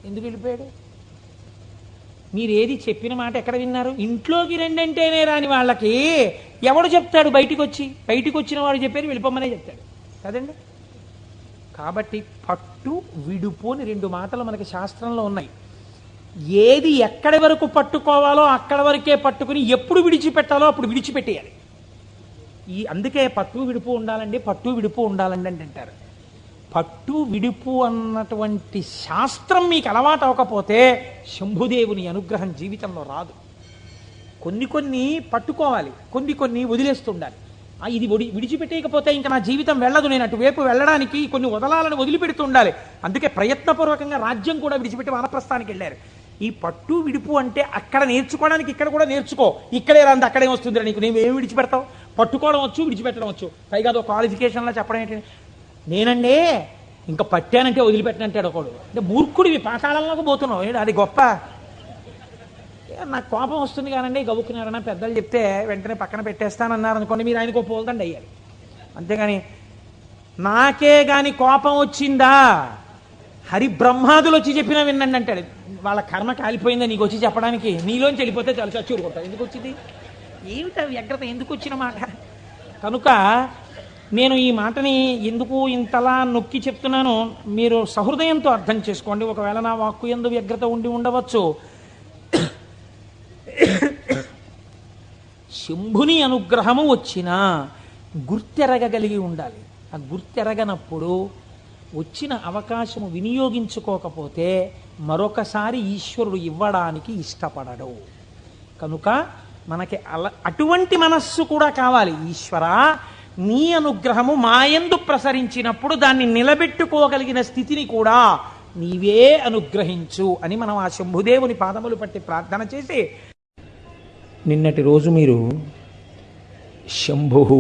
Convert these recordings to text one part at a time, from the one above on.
ఎందుకు వెళ్ళిపోయాడు? మీరు ఏది చెప్పిన మాట ఎక్కడ విన్నారు? ఇంట్లోకి రెండంటేనే రాని వాళ్ళకి ఎవడు చెప్తాడు? బయటికి వచ్చిన వాడు చెప్పారు వెళ్ళిపోమనే చెప్తాడు కదండి. కాబట్టి పట్టు విడుపు అని రెండు మాటలు మనకి శాస్త్రంలో ఉన్నాయి. ఏది ఎక్కడి వరకు పట్టుకోవాలో అక్కడ వరకే పట్టుకుని ఎప్పుడు విడిచిపెట్టాలో అప్పుడు విడిచిపెట్టేయాలి. అందుకే పట్టు విడుపు ఉండాలండి, పట్టు విడుపు ఉండాలండి అని అంటారు. పట్టు విడుపు అన్నటువంటి శాస్త్రం మీకు అలవాటు అవ్వకపోతే శంభుదేవుని అనుగ్రహం జీవితంలో రాదు. కొన్ని పట్టుకోవాలి, కొన్ని వదిలేస్తుండాలి. ఇది విడిచిపెట్టేయకపోతే ఇంకా నా జీవితం వెళ్ళదు, నేను అటువైపు వెళ్ళడానికి కొన్ని వదలాలని వదిలిపెడుతూ ఉండాలి. అందుకే ప్రయత్నపూర్వకంగా రాజ్యం కూడా విడిచిపెట్టి వానప్రస్థానికి వెళ్ళారు. ఈ పట్టు విడుపు అంటే అక్కడ నేర్చుకోవడానికి ఇక్కడ కూడా నేర్చుకో. ఇక్కడే రాంది అక్కడే వస్తుంది నీకు, నేను ఏమి విడిచిపెడతావు? పట్టుకోవడం వచ్చు, విడిచిపెట్టడం వచ్చు. పైగా అదో క్వాలిఫికేషన్లో చెప్పడం ఏంటంటే, నేనండి ఇంకా పట్టానంటే వదిలిపెట్టనంటాడు ఒకడు. అంటే మూర్ఖుడివి, పాతాళంలోకి పోతున్నావు, అది గొప్ప. నాకు కోపం వస్తుంది కానండి, గబుక్కున్నారన్నా పెద్దలు చెప్తే వెంటనే పక్కన పెట్టేస్తానన్నారు అనుకోండి, మీరు ఆయనకు పోల్దండి అయ్యాలి. అంతేగాని నాకే గాని కోపం వచ్చిందా హరి బ్రహ్మాదులు వచ్చి చెప్పినా వినండి అంటాడు. వాళ్ళ కర్మ కాలిపోయిందా నీకు వచ్చి చెప్పడానికి? నీలోంచి వెళ్ళిపోతే చాలా చచ్చూరు కొట్టాడు. ఎందుకు వచ్చింది? ఏమిటా వ్యగ్రత? ఎందుకు వచ్చిన మాట? కనుక నేను ఈ మాటని ఎందుకు ఇంతలా నొక్కి చెప్తున్నాను, మీరు సహృదయంతో అర్థం చేసుకోండి. ఒకవేళ నా వాక్కు యందు వ్యగ్రత ఉండి ఉండవచ్చు. శంభుని అనుగ్రహము వచ్చినా గుర్తెరగగలిగి ఉండాలి. ఆ గుర్తెరగనప్పుడు వచ్చిన అవకాశము వినియోగించుకోకపోతే మరొకసారి ఈశ్వరుడు ఇవ్వడానికి ఇష్టపడడు. కనుక మనకి అటువంటి మనస్సు కూడా కావాలి. ఈశ్వరా, నీ అనుగ్రహము మాయందు ప్రసరించినప్పుడు దాన్ని నిలబెట్టుకోగలిగిన స్థితిని కూడా నీవే అనుగ్రహించు అని మనం ఆ శంభుదేవుని పాదములు పట్టి ప్రార్థన చేసి, నిన్నటి రోజు మీరు శంభు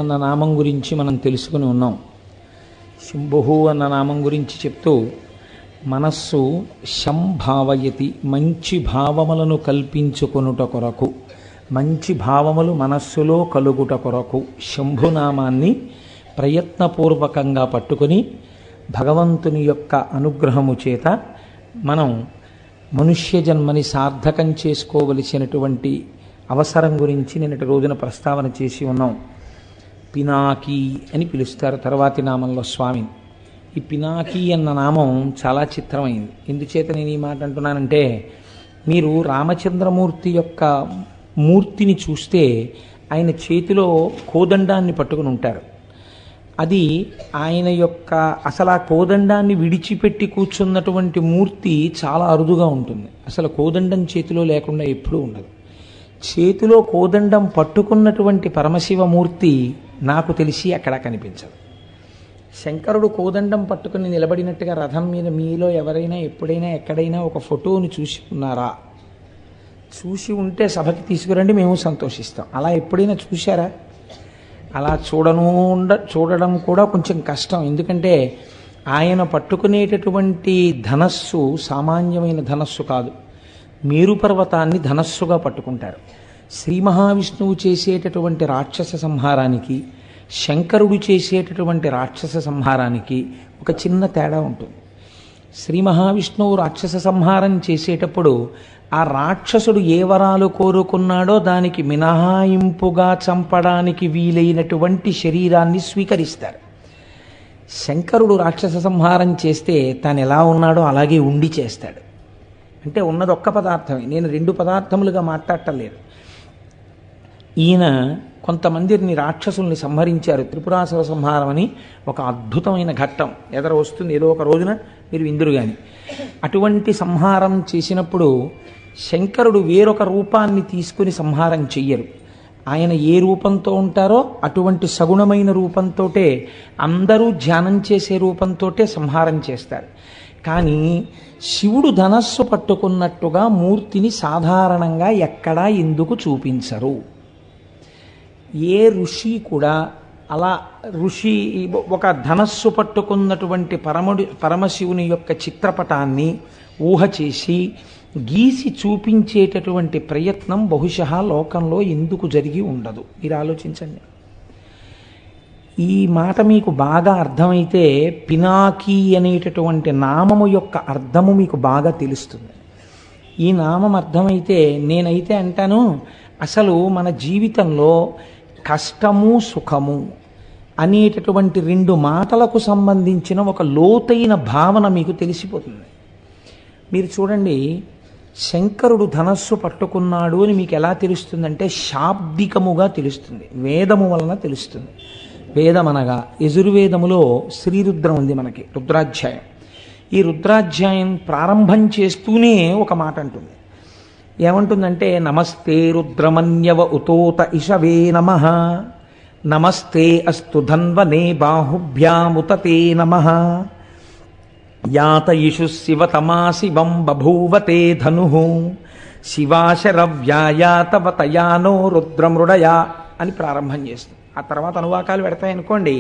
అన్న నామం గురించి మనం తెలుసుకుని ఉన్నాం. శంభు అన్న నామం గురించి చెప్తూ, మనస్సు శంభావయతి, మంచి భావములను కల్పించుకొనుట కొరకు, మంచి భావములు మనస్సులో కలుగుట కొరకు శంభునామాన్ని ప్రయత్నపూర్వకంగా పట్టుకొని భగవంతుని యొక్క అనుగ్రహము చేత మనం మనుష్య జన్మని సార్థకం చేసుకోవలసినటువంటి అవసరం గురించి నిన్నటి రోజున ప్రస్తావన చేసి ఉన్నాం. పినాకి అని పిలుస్తారు తర్వాతి నామంలో స్వామిని. ఈ పినాకి అన్న నామం చాలా చిత్రమైంది. ఎందుచేత నేను ఈ మాట అంటున్నానంటే, మీరు రామచంద్రమూర్తి యొక్క మూర్తిని చూస్తే ఆయన చేతిలో కోదండాన్ని పట్టుకుని ఉంటారు. అది ఆయన యొక్క అసలు ఆ కోదండాన్ని విడిచిపెట్టి కూర్చున్నటువంటి మూర్తి చాలా అరుదుగా ఉంటుంది. అసలు కోదండం చేతిలో లేకుండా ఎప్పుడూ ఉండదు. చేతిలో కోదండం పట్టుకున్నటువంటి పరమశివమూర్తి నాకు తెలిసి అక్కడ కనిపించదు. శంకరుడు కోదండం పట్టుకుని నిలబడినట్టుగా రథం మీద మీలో ఎవరైనా ఎప్పుడైనా ఎక్కడైనా ఒక ఫోటోని చూసి ఉన్నారా? చూసి ఉంటే సభకి తీసుకురండి, మేము సంతోషిస్తాం. అలా ఎప్పుడైనా చూశారా? అలా చూడడం కూడా కొంచెం కష్టం. ఎందుకంటే ఆయన పట్టుకునేటటువంటి ధనస్సు సామాన్యమైన ధనస్సు కాదు. మేరు పర్వతాన్ని ధనస్సుగా పట్టుకుంటారు. శ్రీ మహావిష్ణువు చేసేటటువంటి రాక్షస సంహారానికి, శంకరుడు చేసేటటువంటి రాక్షస సంహారానికి ఒక చిన్న తేడా ఉంటుంది. శ్రీ మహావిష్ణువు రాక్షస సంహారం చేసేటప్పుడు ఆ రాక్షసుడు ఏ వరాలు కోరుకున్నాడో దానికి మినహాయింపుగా చంపడానికి వీలైనటువంటి శరీరాన్ని స్వీకరిస్తారు. శంకరుడు రాక్షస సంహారం చేస్తే తాను ఎలా ఉన్నాడో అలాగే ఉండి చేస్తాడు. అంటే ఉన్నది ఒక్క పదార్థమే, నేను రెండు పదార్థములుగా మాట్లాడటం లేదు. ఈయన కొంతమందిని రాక్షసుల్ని సంహరించారు. త్రిపురాసుర సంహారం అని ఒక అద్భుతమైన ఘట్టం ఎదర వస్తుంది ఏదో ఒక రోజున, మీరు విందురు కానీ. అటువంటి సంహారం చేసినప్పుడు శంకరుడు వేరొక రూపాన్ని తీసుకుని సంహారం చెయ్యరు. ఆయన ఏ రూపంతో ఉంటారో అటువంటి సగుణమైన రూపంతోటే, అందరూ ధ్యానం చేసే రూపంతోటే సంహారం చేస్తారు. కానీ శివుడు ధనస్సు పట్టుకున్నట్టుగా మూర్తిని సాధారణంగా ఎక్కడా ఎందుకు చూపించరు? ఏ ఋషి కూడా అలా ఒక ధనస్సు పట్టుకున్నటువంటి పరమశివుని యొక్క చిత్రపటాన్ని ఊహ చేసి గీసి చూపించేటటువంటి ప్రయత్నం బహుశా లోకంలో ఎందుకు జరిగి ఉండదు? మీరు ఆలోచించండి. ఈ మాట మీకు బాగా అర్థమైతే పినాకి అనేటటువంటి నామము యొక్క అర్థము మీకు బాగా తెలుస్తుంది. ఈ నామం అర్థమైతే నేనైతే అంటాను, అసలు మన జీవితంలో కష్టము సుఖము అనేటటువంటి రెండు మాటలకు సంబంధించిన ఒక లోతైన భావన మీకు తెలిసిపోతుంది. మీరు చూడండి, శంకరుడు ధనస్సు పట్టుకున్నాడు అని మీకు ఎలా తెలుస్తుందంటే శాబ్దికముగా తెలుస్తుంది, వేదము వలన తెలుస్తుంది. వేదం అనగా యజుర్వేదములో శ్రీరుద్రం ఉంది మనకి, రుద్రాధ్యాయం. ఈ రుద్రాధ్యాయం ప్రారంభం చేస్తూనే ఒక మాట అంటుంది. ఏమంటుందంటే, నమస్తే రుద్రమన్యవ ఉతోత ఇషవే నమః, నమస్తే అస్తు ధన్వనే బాహుభ్యాముతతే నమః, యాతయిషు శివతమా శివం బభూవతే ధను, శివాశరవ్యాయాతవతయానో రుద్రమృడయా అని ప్రారంభం చేస్తుంది. ఆ తర్వాత అనువాకాలు పెడతాయనుకోండి.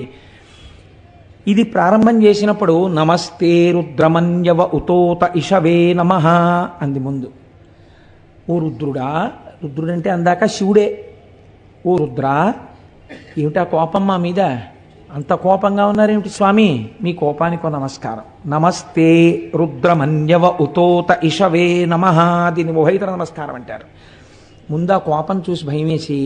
ఇది ప్రారంభం చేసినప్పుడు నమస్తే రుద్రమన్యవ ఉతోత ఇషవే నమః అంది ముందు. ఓ రుద్రుడా, రుద్రుడంటే అందాక శివుడే. ఓ రుద్రా, ఏమిటా కోపం మా మీద? అంత కోపంగా ఉన్నారేమిటి స్వామి? మీ కోపానికి నమస్కారం. నమస్తే రుద్రమన్యవ ఉతోత ఇషవే నమః, దీన్ని ఉభయతర నమస్కారం అంటారు. ముందు ఆ కోపం చూసి భయం వేసి,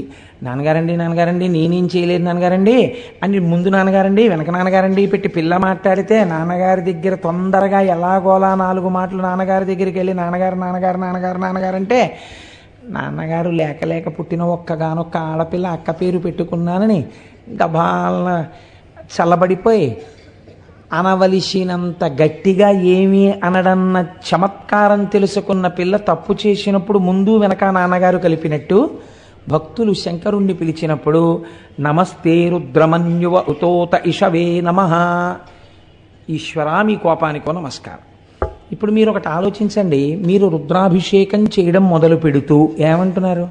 నాన్నగారండి నాన్నగారండి నేనేం చేయలేదు నాన్నగారండి అని ముందు నాన్నగారండి వెనక నాన్నగారండి పెట్టి పిల్ల మాట్లాడితే నాన్నగారి దగ్గర తొందరగా ఎలాగోలా 4 మాటలు నాన్నగారి దగ్గరికి వెళ్ళి నాన్నగారు నాన్నగారు నాన్నగారు నాన్నగారు అంటే, నాన్నగారు లేక లేక పుట్టిన ఒక్కగానొక్క ఆడపిల్ల అక్క పేరు పెట్టుకున్నానని గబాలన చల్లబడిపోయి అనవలసినంత గట్టిగా ఏమీ అనడన్న చమత్కారం తెలుసుకున్న పిల్ల తప్పు చేసినప్పుడు ముందు వెనక నాన్నగారు కలిపినట్టు భక్తులు శంకరుణ్ణి పిలిచినప్పుడు నమస్తే రుద్రమన్యువ ఉతోత ఇషవే నమః, ఈశ్వరా మీ కోపానికో నమస్కారం. ఇప్పుడు మీరు ఒకటి ఆలోచించండి, మీరు రుద్రాభిషేకం చేయడం మొదలు పెడుతూ ఏమంటున్నారు?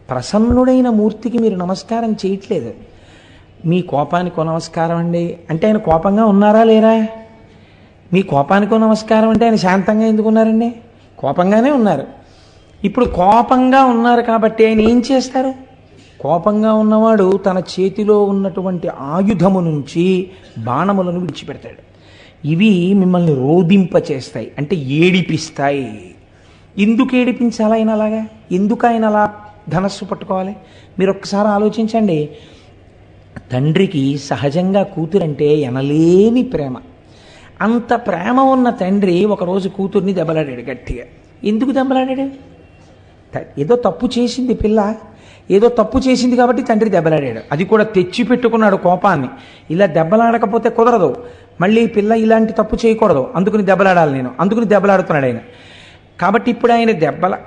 ప్రసన్నుడైన మూర్తికి మీరు నమస్కారం చేయట్లేదు. మీ కోపానికో నమస్కారం అండి అంటే ఆయన కోపంగా ఉన్నారా లేరా? మీ కోపానికో నమస్కారం అంటే ఆయన శాంతంగా ఎందుకు ఉన్నారండి? కోపంగానే ఉన్నారు. ఇప్పుడు కోపంగా ఉన్నారు కాబట్టి ఆయన ఏం చేస్తారు? కోపంగా ఉన్నవాడు తన చేతిలో ఉన్నటువంటి ఆయుధము నుంచి బాణములను విడిచిపెడతాడు. ఇవి మిమ్మల్ని రోధింపచేస్తాయి, అంటే ఏడిపిస్తాయి. ఎందుకు ఏడిపించాలి ఆయన అలాగా? ఎందుకు ఆయన అలా ధనస్సు పట్టుకోవాలి? మీరు ఒక్కసారి ఆలోచించండి. తండ్రికి సహజంగా కూతురంటే ఎనలేని ప్రేమ. అంత ప్రేమ ఉన్న తండ్రి ఒకరోజు కూతుర్ని దెబ్బలాడాడు గట్టిగా. ఎందుకు దెబ్బలాడాడు? ఏదో తప్పు చేసింది పిల్ల, ఏదో తప్పు చేసింది కాబట్టి తండ్రి దెబ్బలాడాడు. అది కూడా తెచ్చి పెట్టుకున్నాడు కోపాన్ని. ఇలా దెబ్బలాడకపోతే కుదరదు, మళ్ళీ పిల్ల ఇలాంటి తప్పు చేయకూడదు, అందుకుని దెబ్బలాడాలి నేను, అందుకుని దెబ్బలాడుతున్నాడు ఆయన. కాబట్టి ఇప్పుడు ఆయన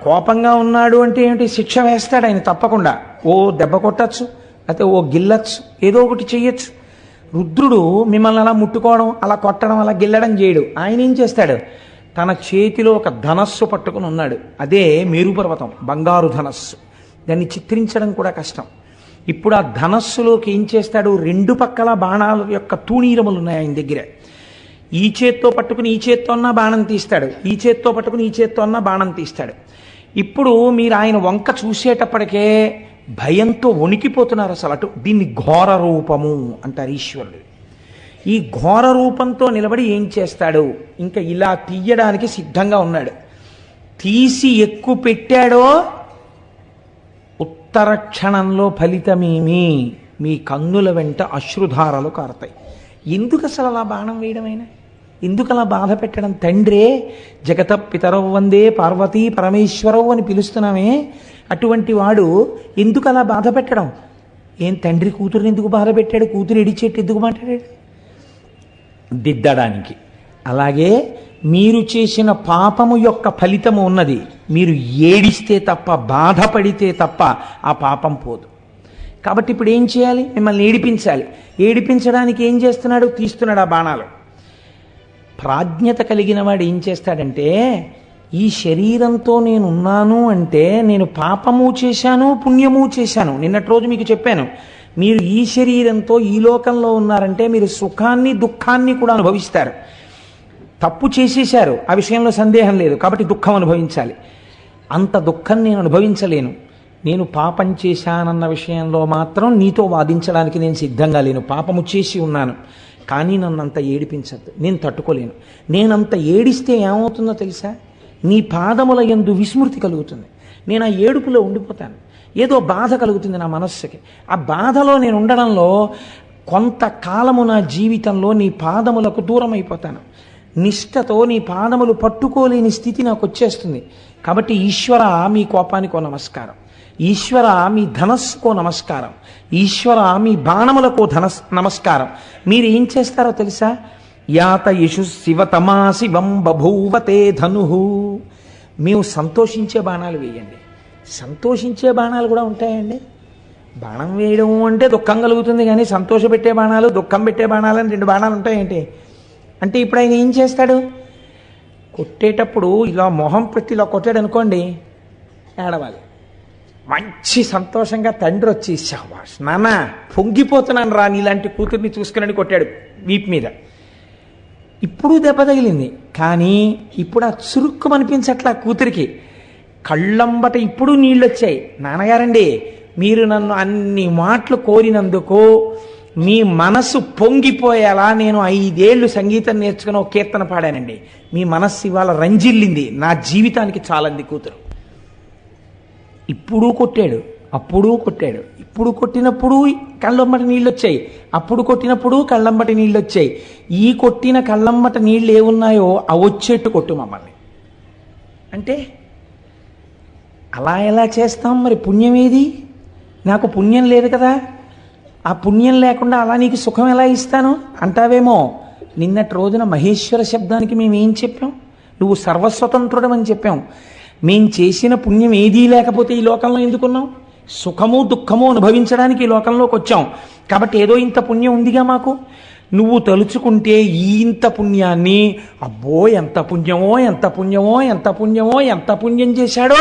కోపంగా ఉన్నాడు అంటే ఏమిటి? శిక్ష వేస్తాడు ఆయన తప్పకుండా. ఓ దెబ్బ కొట్టచ్చు, లేకపోతే ఓ గిల్లచ్చు, ఏదో ఒకటి చెయ్యొచ్చు. రుద్రుడు మిమ్మల్ని అలా ముట్టుకోవడం, అలా కొట్టడం, అలా గిల్లడం చేయడు. ఆయన ఏం చేస్తాడు? తన చేతిలో ఒక ధనస్సు పట్టుకుని ఉన్నాడు. అదే మేరుపర్వతం, బంగారు ధనస్సు. దాన్ని చిత్రించడం కూడా కష్టం. ఇప్పుడు ఆ ధనస్సులోకి ఏం చేస్తాడు? 2 పక్కల బాణాల యొక్క తూణీరములు ఉన్నాయి ఆయన దగ్గర. ఈ చేత్తో పట్టుకుని ఈ చేత్తో అన్నా బాణం తీస్తాడు, ఈ చేత్తో పట్టుకుని ఈ చేత్తో అన్నా బాణం తీస్తాడు. ఇప్పుడు మీరు ఆయన వంక చూసేటప్పటికే భయంతో వణికిపోతున్నారు అసలు. అటు దీన్ని ఘోర రూపము అంటారు ఈశ్వరుడు. ఈ ఘోర రూపంతో నిలబడి ఏం చేస్తాడు? ఇంకా ఇలా తీయడానికి సిద్ధంగా ఉన్నాడు. తీసి ఎక్కువ పెట్టాడో ఉత్తర క్షణంలో ఫలితమేమి? మీ కన్నుల వెంట అశ్రుధారలు కారుతాయి. ఎందుకు అసలు అలా బాణం వేయడమైనా? ఎందుకు అలా బాధ పెట్టడం? తండ్రే జగత పితరవు వందే పార్వతీ పరమేశ్వరవు అని పిలుస్తున్నామే, అటువంటి వాడు ఎందుకు అలా బాధ పెట్టడం? ఏం తండ్రి కూతురుని ఎందుకు బాధ పెట్టాడు? కూతురు ఎడిచేట్టు ఎందుకు మాట్లాడాడు? దిద్దడానికి. అలాగే మీరు చేసిన పాపము యొక్క ఫలితము ఉన్నది. మీరు ఏడిస్తే తప్ప, బాధపడితే తప్ప ఆ పాపం పోదు. కాబట్టి ఇప్పుడు ఏం చేయాలి? మిమ్మల్ని ఏడిపించాలి. ఏడిపించడానికి ఏం చేస్తున్నాడు? తీస్తున్నాడు ఆ బాణాలు. ప్రాజ్ఞత కలిగిన వాడు ఏం చేస్తాడంటే, ఈ శరీరంతో నేనున్నాను అంటే నేను పాపము చేశాను, పుణ్యము చేశాను. నిన్నటి రోజు మీకు చెప్పాను, మీరు ఈ శరీరంతో ఈ లోకంలో ఉన్నారంటే మీరు సుఖాన్ని దుఃఖాన్ని కూడా అనుభవిస్తారు. తప్పు చేసేశారు, ఆ విషయంలో సందేహం లేదు, కాబట్టి దుఃఖం అనుభవించాలి. అంత దుఃఖం నేను అనుభవించలేను. నేను పాపం చేశానన్న విషయంలో మాత్రం నీతో వాదించడానికి నేను సిద్ధంగా లేను. పాపము చేసి ఉన్నాను, కానీ నన్ను అంత ఏడిపించద్దు, నేను తట్టుకోలేను. నేనంత ఏడిస్తే ఏమవుతుందో తెలుసా? నీ పాదముల యందు విస్మృతి కలుగుతుంది. నేను ఆ ఏడుపులో ఉండిపోతాను. ఏదో బాధ కలుగుతుంది నా మనస్సుకి. ఆ బాధలో నేను ఉండడంలో కొంతకాలము నా జీవితంలో నీ పాదములకు దూరం అయిపోతాను. నిష్ఠతో నీ పాదములు పట్టుకోలేని స్థితి నాకు వచ్చేస్తుంది. కాబట్టి ఈశ్వర, మీ కోపానికో నమస్కారం. ఈశ్వర, మీ ధనస్సుకో నమస్కారం. ఈశ్వర, మీ బాణములకో నమస్కారం. మీరు ఏం చేస్తారో తెలుసా? యాత యశు శివ తమా శివం బభూవతే ధను. మేము సంతోషించే బాణాలు వేయండి. సంతోషించే బాణాలు కూడా ఉంటాయండి. బాణం వేయడం అంటే దుఃఖం కలుగుతుంది, కానీ సంతోషపెట్టే బాణాలు, దుఃఖం పెట్టే బాణాలు అని 2 బాణాలు ఉంటాయేంటి? అంటే ఇప్పుడు ఆయన ఏం చేస్తాడు? కొట్టేటప్పుడు ఇలా మొహం పెట్టి ఇలా కొట్టాడు అనుకోండి, ఏడవాలి. మంచి సంతోషంగా తండ్రి వచ్చి, శాబాష్ నాన్న, పొంగిపోతున్నాను రా నీలాంటి కూతుర్ని చూసుకుని కొట్టాడు వీపు మీద. ఇప్పుడు దెబ్బ తగిలింది, కానీ ఇప్పుడు ఆ చురుక్కు అనిపించట్లా కూతురికి. కళ్ళంబట ఇప్పుడు నీళ్ళు వచ్చాయి. నాన్నగారండి, మీరు నన్ను అన్ని మాటలు కోరినందుకు మీ మనసు పొంగిపోయేలా నేను 5 ఏళ్ళు సంగీతం నేర్చుకుని ఒక కీర్తన పాడానండి. మీ మనస్సు ఇవాళ రంజిల్లింది. నా జీవితానికి చాలంది కూతురు. ఇప్పుడు కొట్టాడు, అప్పుడు కొట్టాడు. ఇప్పుడు కొట్టినప్పుడు కళ్ళంబటి నీళ్ళు వచ్చాయి, అప్పుడు కొట్టినప్పుడు కళ్ళంబటి నీళ్ళు వచ్చాయి. ఈ కొట్టిన కళ్ళంబట నీళ్ళు ఏమున్నాయో అవి వచ్చేట్టు కొట్టు మమ్మల్ని అంటే అలా ఎలా చేస్తాం? మరి పుణ్యం ఏది? నాకు పుణ్యం లేదు కదా, ఆ పుణ్యం లేకుండా అలా నీకు సుఖం ఎలా ఇస్తాను అంటావేమో. నిన్నటి రోజున మహేశ్వర శబ్దానికి మేమేం చెప్పాం? నువ్వు సర్వస్వతంత్రుడం అని చెప్పాం. మేం చేసిన పుణ్యం ఏదీ లేకపోతే ఈ లోకంలో ఎందుకున్నాం? సుఖము దుఃఖము అనుభవించడానికి ఈ లోకంలోకి వచ్చాం. కాబట్టి ఏదో ఇంత పుణ్యం ఉందిగా మాకు. నువ్వు తలుచుకుంటే ఈ ఇంత పుణ్యాన్ని, అబ్బో ఎంత పుణ్యమో ఎంత పుణ్యమో ఎంత పుణ్యమో ఎంత పుణ్యం చేశాడో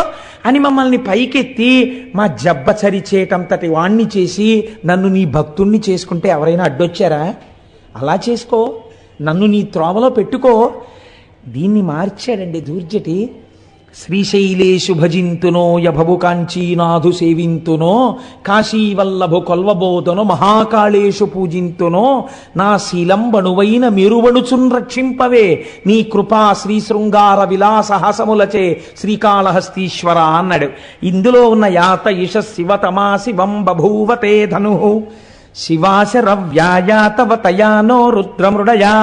అని మమ్మల్ని పైకెత్తి మా జబ్బ చరిచేటంతటి వాణ్ణి చేసి నన్ను నీ భక్తుణ్ణి చేసుకుంటే ఎవరైనా అడ్డొచ్చారా? అలా చేసుకో, నన్ను నీ త్రోవలో పెట్టుకో. దీన్ని మార్చాడండి దూర్జటి. శ్రీశైలేషు భజింతునో యభవు కాంచీనాథు సేవింతునో కాశీవల్లభు కొల్వబోధను మహాకాళేషు పూజింతునో నా శీలంబణువైన మెరువణుచున్ రక్షింపవే నీ కృపా శ్రీ శృంగార విలాసహాసములచే శ్రీకాళహస్తీశ్వర అన్నాడు. ఇందులో ఉన్న యాత ఇష శివ తమా శివం బభూవతే ధను శివాశరవ్యాయాతవతయానో రుద్రమృడయా.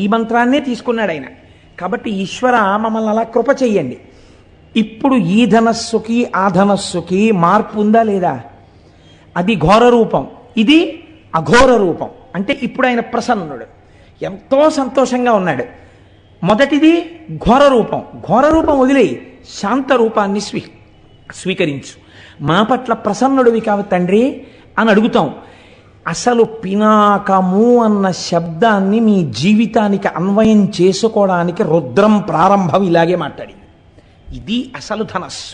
ఈ మంత్రాన్నే తీసుకున్నాడు ఆయన. కాబట్టి ఈశ్వర, మమ్మల్ని అలా కృప చెయ్యండి. ఇప్పుడు ఈ ధనస్సుకి ఆ ధనస్సుకి మార్పు ఉందా లేదా? అది ఘోర రూపం, ఇది అఘోర రూపం. అంటే ఇప్పుడు ఆయన ప్రసన్నుడు, ఎంతో సంతోషంగా ఉన్నాడు. మొదటిది ఘోర రూపం. ఘోర రూపం వదిలే శాంత రూపాన్ని స్వీకరించు. మా పట్ల ప్రసన్నుడివి కావు తండ్రి అని అడుగుతాం. అసలు పినాకము అన్న శబ్దాన్ని మీ జీవితానికి అన్వయం చేసుకోవడానికి రుద్రం ప్రారంభం ఇలాగే మాట్లాడింది. ఇది అసలు ధనస్సు.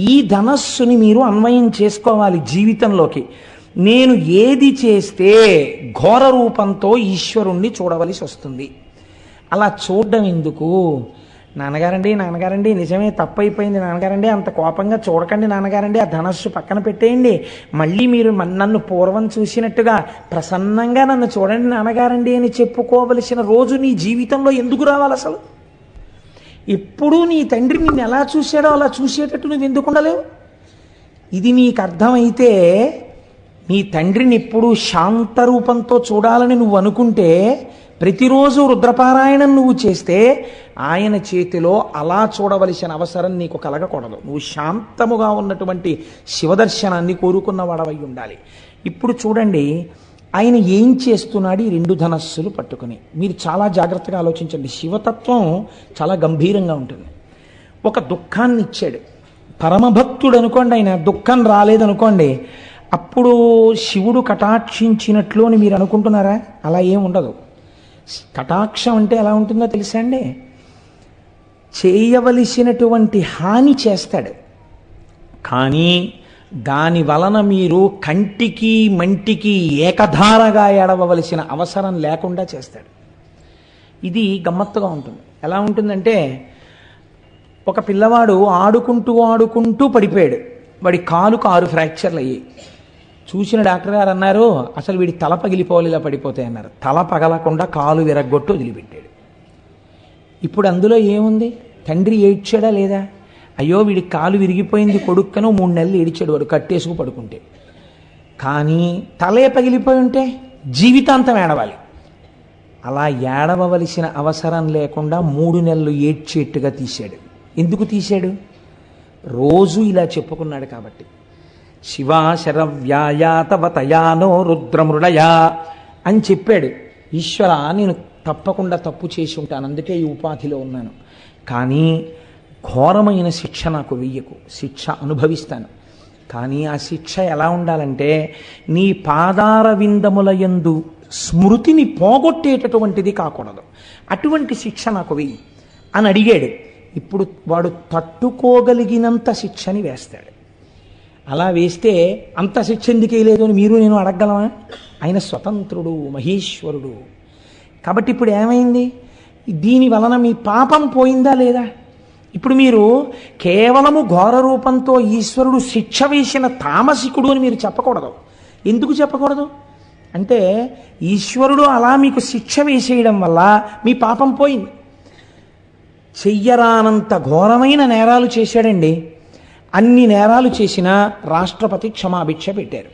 ఈ ధనస్సుని మీరు అన్వయం చేసుకోవాలి జీవితంలోకి. నేను ఏది చేస్తే ఘోర రూపంతో ఈశ్వరుణ్ణి చూడవలసి వస్తుంది. అలా చూడడం ఎందుకు? నాన్నగారండి నిజమే తప్పైపోయింది నాన్నగారండి, అంత కోపంగా చూడకండి నాన్నగారండి, ఆ ధనస్సు పక్కన పెట్టేయండి, మళ్ళీ మీరు నన్ను పూర్వం చూసినట్టుగా ప్రసన్నంగా నన్ను చూడండి నాన్నగారండి అని చెప్పుకోవలసిన రోజు నీ జీవితంలో ఎందుకు రావాలి? అసలు ఎప్పుడూ నీ తండ్రి నిన్ను ఎలా చూశాడో అలా చూసేటట్టు నువ్వు ఎందుకు ఉండలేవు? ఇది నీకు అర్థమైతే నీ తండ్రిని ఎప్పుడూ శాంతరూపంతో చూడాలని నువ్వు అనుకుంటే ప్రతిరోజు రుద్రపారాయణం నువ్వు చేస్తే ఆయన చేతిలో అలా చూడవలసిన అవసరం నీకు కలగకూడదు. నువ్వు శాంతముగా ఉన్నటువంటి శివదర్శనాన్ని కోరుకున్న వాడవై ఉండాలి. ఇప్పుడు చూడండి ఆయన ఏం చేస్తున్నాడు ఈ 2 ధనస్సులు పట్టుకుని. మీరు చాలా జాగ్రత్తగా ఆలోచించండి. శివతత్వం చాలా గంభీరంగా ఉంటుంది. ఒక దుఃఖాన్ని ఇచ్చాడు. పరమభక్తుడు అనుకోండి, ఆయన దుఃఖం రాలేదనుకోండి, అప్పుడు శివుడు కటాక్షించినట్లు అని మీరు అనుకుంటున్నారా? అలా ఏం ఉండదు. కటాక్షం అంటే ఎలా ఉంటుందో తెలుసా అండి? చేయవలసినటువంటి హాని చేస్తాడు, కానీ దాని వలన మీరు కంటికి మంటికి ఏకధారగా ఏడవలసిన అవసరం లేకుండా చేస్తాడు. ఇది గమ్మత్తుగా ఉంటుంది. ఎలా ఉంటుందంటే, ఒక పిల్లవాడు ఆడుకుంటూ పడిపోయాడు. వాడి కాలుకు 6 ఫ్రాక్చర్లు అయ్యాయి. చూసిన డాక్టర్ గారు అన్నారు, అసలు వీడి తల పగిలిపోవాలి, ఇలా పడిపోతాయి అన్నారు. తల పగలకుండా కాలు విరగ్గొట్టు వదిలిపెట్టాడు. ఇప్పుడు అందులో ఏముంది? తండ్రి ఏడ్చాడా లేదా? అయ్యో వీడి కాలు విరిగిపోయింది కొడుక్కను 3 నెలలు ఏడిచాడు వాడు కట్టేసుకు పడుకుంటే. కానీ తలే పగిలిపోయి ఉంటే జీవితాంతం ఏడవాలి. అలా ఏడవలసిన అవసరం లేకుండా 3 నెలలు ఏడ్చేట్టుగా తీశాడు. ఎందుకు తీశాడు? రోజు ఇలా చెప్పుకున్నాడు కాబట్టి. శివాశరవ్యాయా తవ తయానో రుద్రమృడయా అని చెప్పాడు. ఈశ్వర, నేను తప్పకుండా తప్పు చేసి ఉంటాను, అందుకే ఈ ఉపాధిలో ఉన్నాను. కానీ ఘోరమైన శిక్ష నాకు వెయ్యకు, శిక్ష అనుభవిస్తాను. కానీ ఆ శిక్ష ఎలా ఉండాలంటే నీ పాదార విందముల యందు స్మృతిని పోగొట్టేటటువంటిది కాకూడదు. అటువంటి శిక్ష నాకు వెయ్యి అని అడిగాడు. ఇప్పుడు వాడు తట్టుకోగలిగినంత శిక్షని వేస్తాడు. అలా వేస్తే అంత శిక్ష ఎందుకు వేయలేదు అని మీరు నేను అడగగలమా? ఆయన స్వతంత్రుడు, మహేశ్వరుడు. కాబట్టి ఇప్పుడు ఏమైంది? దీని వలన మీ పాపం పోయిందా లేదా? ఇప్పుడు మీరు కేవలము ఘోర రూపంతో ఈశ్వరుడు శిక్ష వేసిన తామసికుడు అని మీరు చెప్పకూడదు. ఎందుకు చెప్పకూడదు అంటే ఈశ్వరుడు అలా మీకు శిక్ష వేసేయడం వల్ల మీ పాపం పోయింది. చెయ్యరానంత ఘోరమైన నేరాలు చేశాడండి. అన్ని నేరాలు చేసినా రాష్ట్రపతి క్షమాభిక్ష పెట్టారు.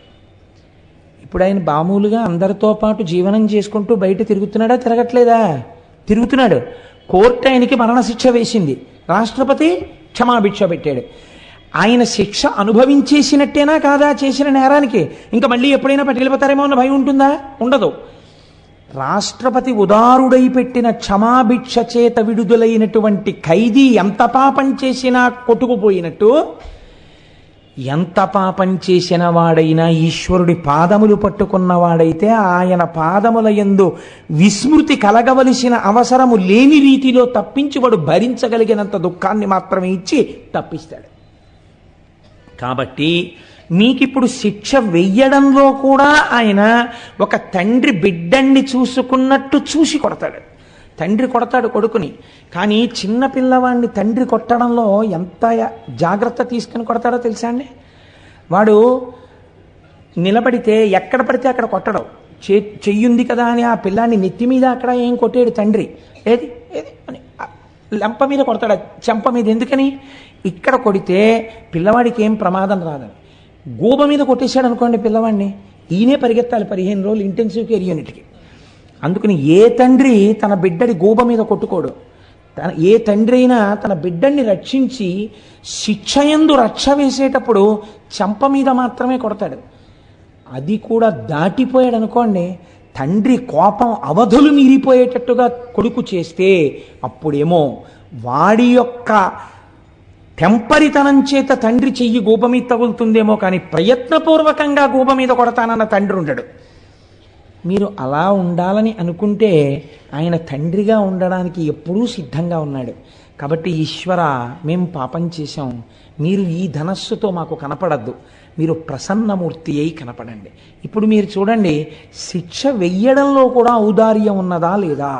ఇప్పుడు ఆయన మామూలుగా అందరితో పాటు జీవనం చేసుకుంటూ బయట తిరుగుతున్నాడా? తిరగట్లేదా? తిరుగుతున్నాడు. కోర్టు ఆయనకి మరణశిక్ష వేసింది, రాష్ట్రపతి క్షమాభిక్ష పెట్టాడు. ఆయన శిక్ష అనుభవించేసినట్టేనా కాదా చేసిన నేరానికి? ఇంకా మళ్ళీ ఎప్పుడైనా పట్టుకెళ్ళిపోతారేమో అన్న భయం ఉంటుందా? ఉండదు. రాష్ట్రపతి ఉదారుడై పెట్టిన క్షమాభిక్ష చేత విడుదలైనటువంటి ఖైదీ ఎంత పాపం చేసినా కొట్టుకుపోయినట్టు, ఎంత పాపం చేసిన వాడైనా ఈశ్వరుడి పాదములు పట్టుకున్నవాడైతే ఆయన పాదముల యందు విస్మృతి కలగవలసిన అవసరము లేని రీతిలో తప్పించి వాడు భరించగలిగినంత దుఃఖాన్ని మాత్రమే ఇచ్చి తప్పిస్తాడు. కాబట్టి మీకిప్పుడు శిక్ష వెయ్యడంలో కూడా ఆయన ఒక తండ్రి బిడ్డన్ని చూసుకున్నట్టు చూసి కొడతాడు. తండ్రి కొడతాడు కొడుకుని, కానీ చిన్న పిల్లవాడిని తండ్రి కొట్టడంలో ఎంత జాగ్రత్త తీసుకుని కొడతాడో తెలుసా అండి? వాడు నిలబడితే ఎక్కడ పడితే అక్కడ కొట్టడం. చెయ్యుంది కదా అని ఆ పిల్లాన్ని నెత్తి మీద అక్కడ ఏం కొట్టాడు తండ్రి. ఏది ఏది అని లెంప మీద కొడతాడు, చెంప మీద. ఎందుకని? ఇక్కడ కొడితే పిల్లవాడికి ఏం ప్రమాదం రాదని. గూబ మీద కొట్టేశాడు అనుకోండి పిల్లవాడిని, ఈయనే పరిగెత్తాలి 15 రోజులు ఇంటెన్సివ్ కేర్ యూనిట్కి. అందుకని ఏ తండ్రి తన బిడ్డడి గూబ మీద కొట్టుకోడు. ఏ తండ్రి అయినా తన బిడ్డని రక్షించి శిక్షయందు రక్ష వేసేటప్పుడు చెంప మీద మాత్రమే కొడతాడు. అది కూడా దాటిపోయాడు అనుకోండి, తండ్రి కోపం అవధులు మీరిపోయేటట్టుగా కొడుకు చేస్తే అప్పుడేమో వాడి యొక్క టెంపరితనం చేత తండ్రి చెయ్యి గూబ మీద తగులుతుందేమో, కానీ ప్రయత్నపూర్వకంగా గూబ మీద కొడతానన్న తండ్రి ఉండడు. మీరు అలా ఉండాలని అనుకుంటే ఆయన తండ్రిగా ఉండడానికి ఎప్పుడూ సిద్ధంగా ఉన్నాడు. కాబట్టి ఈశ్వర, మేము పాపం చేశాం, మీరు ఈ ధనస్సుతో మాకు కనపడద్దు, మీరు ప్రసన్నమూర్తి అయి కనపడండి. ఇప్పుడు మీరు చూడండి, శిక్ష వెయ్యడంలో కూడా ఔదార్యం ఉన్నదా లేదా?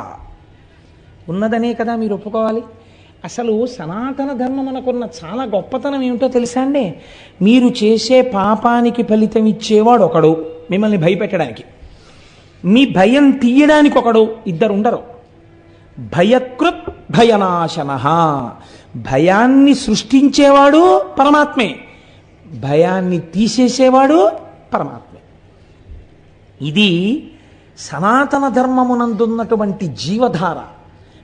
ఉన్నదనే కదా మీరు ఒప్పుకోవాలి. అసలు సనాతన ధర్మం మనకున్న చాలా గొప్పతనం ఏమిటో తెలుసా అండి? మీరు చేసే పాపానికి ఫలితం ఇచ్చేవాడు ఒకడు, మిమ్మల్ని భయపెట్టడానికి. మీ భయం తీయడానికి ఒకడు, ఇద్దరు ఉండరు. భయకృత్ భయనాశన. భయాన్ని సృష్టించేవాడు పరమాత్మే, భయాన్ని తీసేసేవాడు పరమాత్మే. ఇది సనాతన ధర్మమునందున్నటువంటి జీవధార.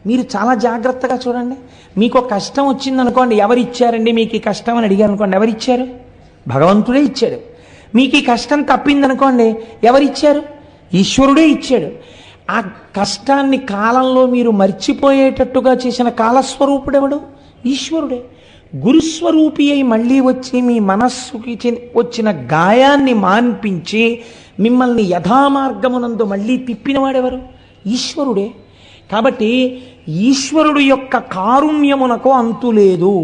మీరు చాలా జాగ్రత్తగా చూడండి. మీకు కష్టం వచ్చిందనుకోండి, ఎవరిచ్చారండి మీకు ఈ కష్టం అని అడిగారు అనుకోండి, ఎవరిచ్చారు? భగవంతుడే ఇచ్చాడు. మీకు ఈ కష్టం తప్పిందనుకోండి, ఎవరిచ్చారు? ఈశ్వరుడే ఇచ్చాడు. ఆ కష్టాన్ని కాలంలో మీరు మర్చిపోయేటట్టుగా చేసిన కాలస్వరూపుడెవడు? ఈశ్వరుడే. గురుస్వరూపి అయి మళ్ళీ వచ్చి మీ మనస్సుకి వచ్చిన గాయాన్ని మాన్పించి మిమ్మల్ని యథామార్గమునందు మళ్ళీ తిప్పినవాడెవరు? ఈశ్వరుడే. కాబట్టి ఈశ్వరుడు యొక్క కారుణ్యమునకు అంతులేదు.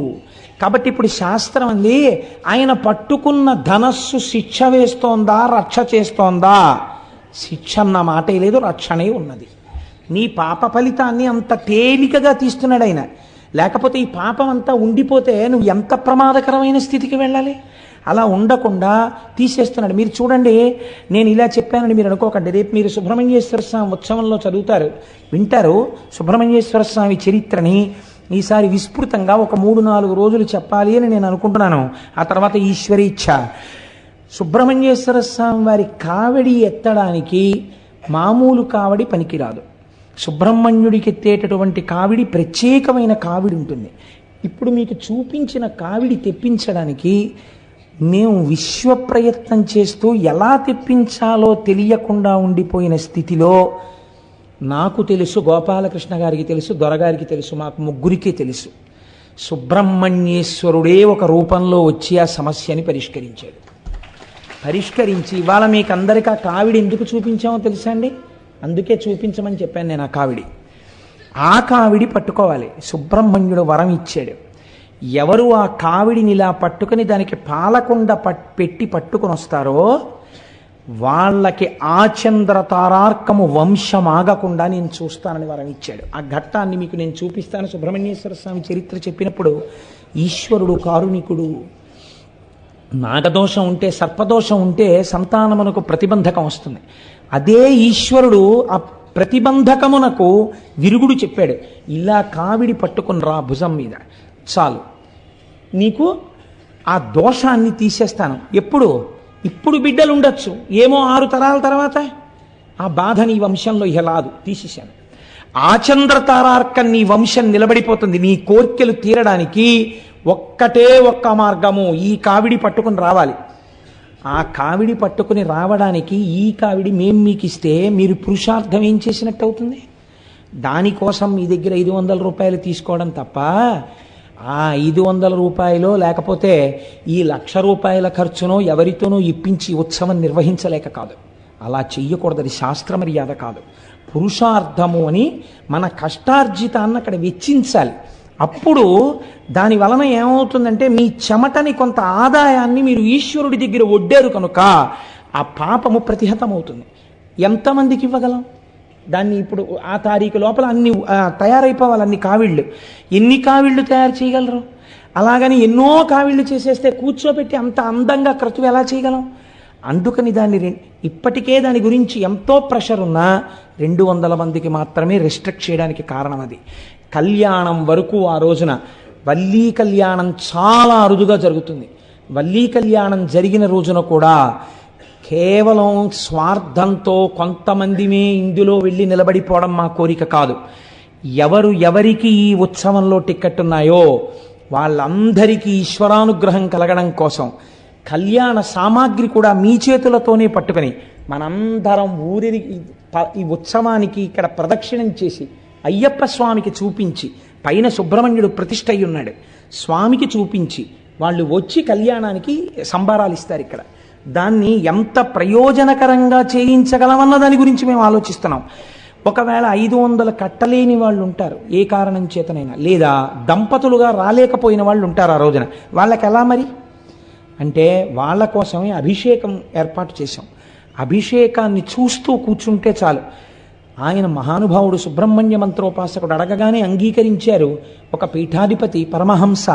కాబట్టి ఇప్పుడు శాస్త్రం అంది, ఆయన పట్టుకున్న ధనస్సు శిక్ష వేస్తోందా రక్ష చేస్తోందా? శిక్ష అన్న మాటే లేదు, రక్షణే ఉన్నది. నీ పాప ఫలితాన్ని అంత తేలికగా తీస్తున్నాడు ఆయన. లేకపోతే ఈ పాపం అంతా ఉండిపోతే నువ్వు ఎంత ప్రమాదకరమైన స్థితికి వెళ్ళాలి. అలా ఉండకుండా తీసేస్తున్నాడు. మీరు చూడండి, నేను ఇలా చెప్పానని మీరు అనుకోకండి. రేపు మీరు సుబ్రహ్మణ్యేశ్వర స్వామి ఉత్సవంలో చదువుతారు, వింటారు సుబ్రహ్మణ్యేశ్వర స్వామి చరిత్రని. ఈసారి విస్తృతంగా ఒక 3-4 రోజులు చెప్పాలి అని నేను అనుకుంటున్నాను. ఆ తర్వాత ఈశ్వరీచ్ఛ. సుబ్రహ్మణ్యేశ్వర స్వామి వారి కావడి ఎత్తడానికి మామూలు కావడి పనికిరాదు. సుబ్రహ్మణ్యుడికి ఎత్తేటటువంటి కావిడి ప్రత్యేకమైన కావిడి ఉంటుంది. ఇప్పుడు మీకు చూపించిన కావిడి తెప్పించడానికి మేము విశ్వ ప్రయత్నం చేస్తూ ఎలా తెప్పించాలో తెలియకుండా ఉండిపోయిన స్థితిలో నాకు తెలుసు, గోపాలకృష్ణ గారికి తెలుసు, దొరగారికి తెలుసు, మాకు ముగ్గురికే తెలుసు. సుబ్రహ్మణ్యేశ్వరుడే ఒక రూపంలో వచ్చి ఆ సమస్యని పరిష్కరించాడు. పరిష్కరించి ఇవాళ మీకు అందరికీ ఆ కావిడి ఎందుకు చూపించామో తెలుసా అండి? అందుకే చూపించమని చెప్పాను నేను. ఆ కావిడి, ఆ కావిడి పట్టుకోవాలి. సుబ్రహ్మణ్యుడు వరం ఇచ్చాడు. ఎవరు ఆ కావిడిని ఇలా పట్టుకుని దానికి పాలకుండ పెట్టి పట్టుకుని వస్తారో వాళ్ళకి ఆచంద్ర తారార్కము వంశమాగకుండా నేను చూస్తానని వరం ఇచ్చాడు. ఆ ఘట్టాన్ని మీకు నేను చూపిస్తాను. సుబ్రహ్మణ్యేశ్వర స్వామి చరిత్ర చెప్పినప్పుడు ఈశ్వరుడు కారుణికుడు. నాగదోషం ఉంటే, సర్పదోషం ఉంటే సంతానమునకు ప్రతిబంధకం వస్తుంది. అదే ఈశ్వరుడు ఆ ప్రతిబంధకమునకు విరుగుడు చెప్పాడు. ఇలా కావిడి పట్టుకుని రా భుజం మీద, చాలు నీకు ఆ దోషాన్ని తీసేస్తాను. ఇప్పుడు బిడ్డలు ఉండొచ్చు, ఏమో 6 తరాల తర్వాత ఆ బాధ నీ వంశంలో ఇహలాదు, తీసేశాను. ఆచంద్ర తారార్కం నీ వంశం నిలబడిపోతుంది. నీ కోర్కెలు తీరడానికి ఒక్కటే ఒక్క మార్గము, ఈ కావిడి పట్టుకుని రావాలి. ఆ కావిడి పట్టుకుని రావడానికి ఈ కావిడి మేము మీకు ఇస్తే మీరు పురుషార్థం ఏం చేసినట్టు అవుతుంది? దానికోసం మీ దగ్గర 500 రూపాయలు తీసుకోవడం తప్ప ఆ 500 రూపాయలు లేకపోతే ఈ 1,00,000 రూపాయల ఖర్చునో ఎవరితోనో ఇప్పించి ఉత్సవం నిర్వహించలేక కాదు. అలా చెయ్యకూడదు. అది శాస్త్ర మర్యాద కాదు. పురుషార్థము అని మన కష్టార్జితాన్ని అక్కడ వెచ్చించాలి. అప్పుడు దాని వలన ఏమవుతుందంటే మీ చెమటని కొంత ఆదాయాన్ని మీరు ఈశ్వరుడి దగ్గర ఒడ్డారు కనుక ఆ పాపము ప్రతిహతమవుతుంది. ఎంతమందికి ఇవ్వగలం దాన్ని? ఇప్పుడు ఆ తారీఖు లోపల అన్ని తయారైపోవాలి. అన్ని కావిళ్ళు, ఎన్ని కావిళ్ళు తయారు చేయగలరు? అలాగని ఎన్నో కావిళ్ళు చేసేస్తే కూర్చోబెట్టి అంత అందంగా క్రతువు ఎలా చేయగలం? అందుకని దాన్ని ఇప్పటికే దాని గురించి ఎంతో ప్రెషర్ ఉన్నా 200 మందికి మాత్రమే రెస్ట్రిక్ట్ చేయడానికి కారణం అది. కళ్యాణం వరకు ఆ రోజున వల్లీ కళ్యాణం చాలా అరుదుగా జరుగుతుంది. వల్లీ కళ్యాణం జరిగిన రోజున కూడా కేవలం స్వార్థంతో కొంతమందిమే ఇందులో వెళ్ళి నిలబడిపోవడం మా కోరిక కాదు. ఎవరికి ఈ ఉత్సవంలో టిక్కెట్ ఉన్నాయో వాళ్ళందరికీ ఈశ్వరానుగ్రహం కలగడం కోసం కళ్యాణ సామాగ్రి కూడా మీ చేతులతోనే పట్టుకొని మనందరం ఊరి ఈ ఉత్సవానికి ఇక్కడ ప్రదక్షిణం చేసి అయ్యప్ప స్వామికి చూపించి, పైన సుబ్రహ్మణ్యుడు ప్రతిష్ఠ అయి ఉన్నాడు, స్వామికి చూపించి వాళ్ళు వచ్చి కళ్యాణానికి సంబారాలు ఇస్తారు. ఇక్కడ దాన్ని ఎంత ప్రయోజనకరంగా చేయించగలమన్న దాని గురించి మేము ఆలోచిస్తున్నాం. ఒకవేళ 500 కట్టలేని వాళ్ళు ఉంటారు ఏ కారణం చేతనైనా, లేదా దంపతులుగా రాలేకపోయిన వాళ్ళు ఉంటారు ఆ రోజున, వాళ్ళకి ఎలా మరి అంటే వాళ్ళ కోసమే అభిషేకం ఏర్పాటు చేశాం. అభిషేకాన్ని చూస్తూ కూర్చుంటే చాలు. ఆయన మహానుభావుడు సుబ్రహ్మణ్య మంత్రోపాసకుడు అడగగానే అంగీకరించారు. ఒక పీఠాధిపతి పరమహంస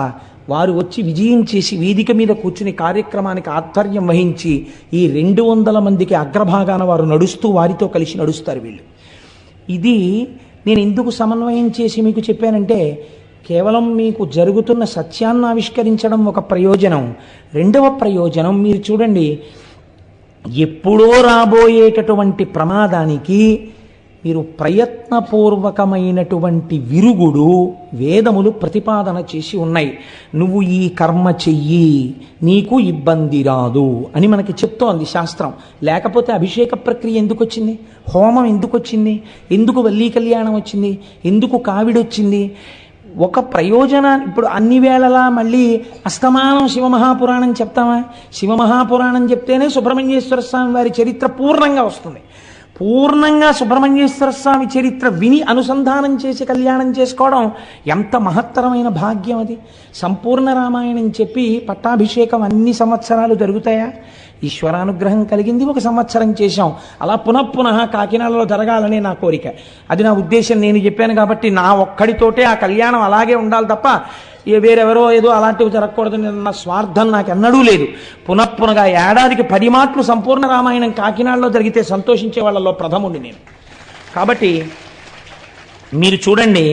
వారు వచ్చి విజయం చేసి వేదిక మీద కూర్చుని కార్యక్రమానికి ఆధ్వర్యం వహించి ఈ 200 మందికి అగ్రభాగాన వారు నడుస్తూ వారితో కలిసి నడుస్తారు వీళ్ళు. ఇది నేను ఎందుకు సమన్వయం చేసి మీకు చెప్పానంటే, కేవలం మీకు జరుగుతున్న సత్యాన్ని ఆవిష్కరించడం ఒక ప్రయోజనం. రెండవ ప్రయోజనం మీరు చూడండి, ఎప్పుడో రాబోయేటటువంటి ప్రమాదానికి మీరు ప్రయత్నపూర్వకమైనటువంటి విరుగుడు వేదములు ప్రతిపాదన చేసి ఉన్నాయి. నువ్వు ఈ కర్మ చెయ్యి, నీకు ఇబ్బంది రాదు అని మనకి చెప్తోంది శాస్త్రం. లేకపోతే అభిషేక ప్రక్రియ ఎందుకు వచ్చింది? హోమం ఎందుకు వచ్చింది? ఎందుకు వల్లీ కళ్యాణం వచ్చింది? ఎందుకు కావిడొచ్చింది? ఒక ప్రయోజనాన్ని ఇప్పుడు అన్ని వేళలా మళ్ళీ అస్తమానం శివమహాపురాణం చెప్తామా? శివమహాపురాణం చెప్తేనే సుబ్రహ్మణ్యేశ్వర స్వామి వారి చరిత్ర పూర్ణంగా వస్తుంది. పూర్ణంగా సుబ్రహ్మణ్యేశ్వర స్వామి చరిత్ర విని అనుసంధానం చేసి కళ్యాణం చేసుకోవడం ఎంత మహత్తరమైన భాగ్యం అది. సంపూర్ణ రామాయణం చెప్పి పట్టాభిషేకం అన్ని సంవత్సరాలు జరుగుతాయా? ఈశ్వరానుగ్రహం కలిగింది, 1 సంవత్సరం చేశాం. అలా పునః కాకినాడలో జరగాలనే నా కోరిక. అది నా ఉద్దేశం. నేను చెప్పాను కాబట్టి నా ఒక్కడితోటే ఆ కళ్యాణం అలాగే ఉండాలి తప్ప వేరెవరో ఏదో అలాంటివి జరగకూడదని నా స్వార్థం నాకు ఎన్నడూ లేదు. పునఃపునగా ఏడాదికి 10 మాటలు సంపూర్ణ రామాయణం కాకినాడలో జరిగితే సంతోషించే వాళ్ళలో ప్రథముండి నేను. కాబట్టి మీరు చూడండి,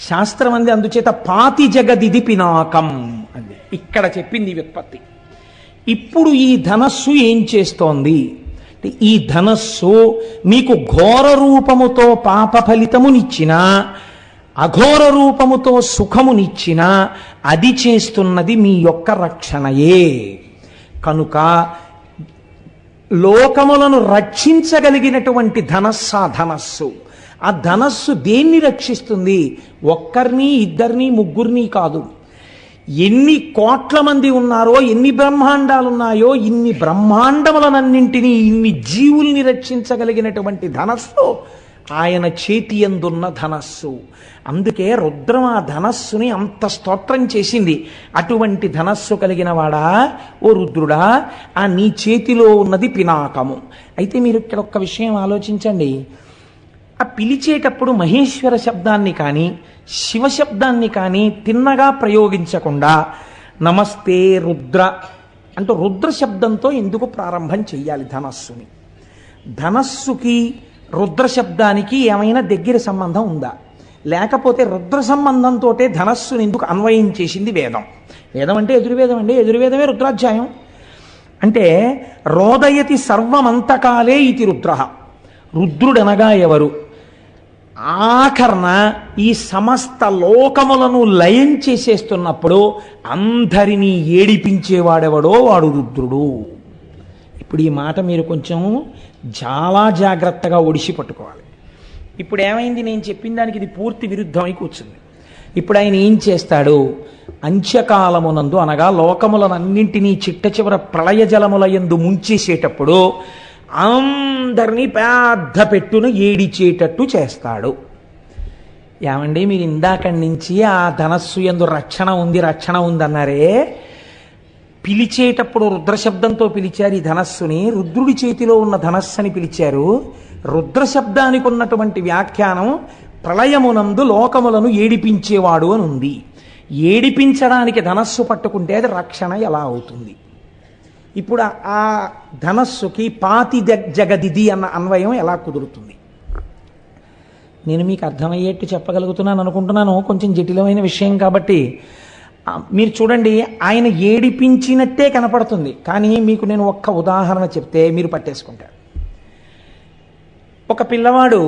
శాస్త్రం అంది అందుచేత పాతి జగదిది పినాకం అంది. ఇక్కడ చెప్పింది వ్యుత్పత్తి. ఇప్పుడు ఈ ధనస్సు ఏం చేస్తోంది? ఈ ధనస్సు మీకు ఘోర రూపముతో పాప ఫలితమునిచ్చినా అఘోర రూపముతో సుఖమునిచ్చినా అది చేస్తున్నది మీ యొక్క రక్షణయే. కనుక లోకములను రక్షించగలిగినటువంటి ధనస్సు. ఆ ధనస్సు దేన్ని రక్షిస్తుంది? ఒక్కరిని, ఇద్దరిని, ముగ్గురిని కాదు. ఎన్ని కోట్ల మంది ఉన్నారో, ఎన్ని బ్రహ్మాండాలు ఉన్నాయో, ఇన్ని బ్రహ్మాండములనన్నింటినీ, ఇన్ని జీవుల్ని రక్షించగలిగినటువంటి ధనస్సు ఆయన చేతి యందున్న ధనస్సు. అందుకే రుద్రం ఆ ధనస్సుని అంత స్తోత్రం చేసింది. అటువంటి ధనస్సు కలిగిన వాడా ఓ రుద్రుడా, ఆ నీ చేతిలో ఉన్నది పినాకము. అయితే మీరు ఇక్కడ ఒక్క విషయం ఆలోచించండి. ఆ పిలిచేటప్పుడు మహేశ్వర శబ్దాన్ని కానీ శివశబ్దాన్ని కానీ తిన్నగా ప్రయోగించకుండా నమస్తే రుద్ర అంటూ రుద్ర శబ్దంతో ఎందుకు ప్రారంభం చెయ్యాలి ధనస్సుని? ధనస్సుకి రుద్ర శబ్దానికి ఏమైనా దగ్గర సంబంధం ఉందా? లేకపోతే రుద్ర సంబంధంతో ధనస్సుని ఎందుకు అన్వయం చేసింది వేదం? వేదం అంటే ఎదుర్వేదం అండి, ఎదుర్వేదమే రుద్రాధ్యాయం. అంటే రోదయతి సర్వమంతకాలే ఇది రుద్ర. రుద్రుడనగా ఎవరు? ఆఖరణ ఈ సమస్త లోకములను లయం చేసేస్తున్నప్పుడు అందరినీ ఏడిపించేవాడెవడో వాడు రుద్రుడు. ఇప్పుడు ఈ మాట మీరు కొంచెం చాలా జాగ్రత్తగా ఒడిసి పట్టుకోవాలి. ఇప్పుడు ఏమైంది? నేను చెప్పిన దానికి ఇది పూర్తి విరుద్ధమై కూర్చుంది. ఇప్పుడు ఆయన ఏం చేస్తాడు? అంత్యకాలమునందు అనగా లోకములనన్నింటినీ చిట్ట చివర ప్రళయ జలముల యందు ముంచేసేటప్పుడు అందరినీ పెద్ద పెట్టును ఏడిచేటట్టు చేస్తాడు. ఏమండి, మీరు ఇందాకడి నుంచి ఆ ధనస్సు యందు రక్షణ ఉంది అన్నారే, పిలిచేటప్పుడు రుద్రశబ్దంతో పిలిచారు ఈ ధనస్సుని, రుద్రుడి చేతిలో ఉన్న ధనస్సుని పిలిచారు. రుద్రశబ్దానికి ఉన్నటువంటి వ్యాఖ్యానం ప్రళయమునందు లోకములను ఏడిపించేవాడు అని ఉంది. ఏడిపించడానికి ధనస్సు పట్టుకుంటే అది రక్షణ ఎలా అవుతుంది? ఇప్పుడు ఆ ధనస్సుకి పాతి జగదిది అన్న అన్వయం ఎలా కుదురుతుంది? నేను మీకు అర్థమయ్యేట్టు చెప్పగలుగుతున్నాను అనుకుంటున్నాను. కొంచెం జటిలమైన విషయం కాబట్టి మీరు చూడండి, ఆయన ఏడిపించినట్టే కనపడుతుంది. కానీ మీకు నేను ఒక్క ఉదాహరణ చెప్తే మీరు పట్టేసుకుంటారు. ఒక పిల్లవాడు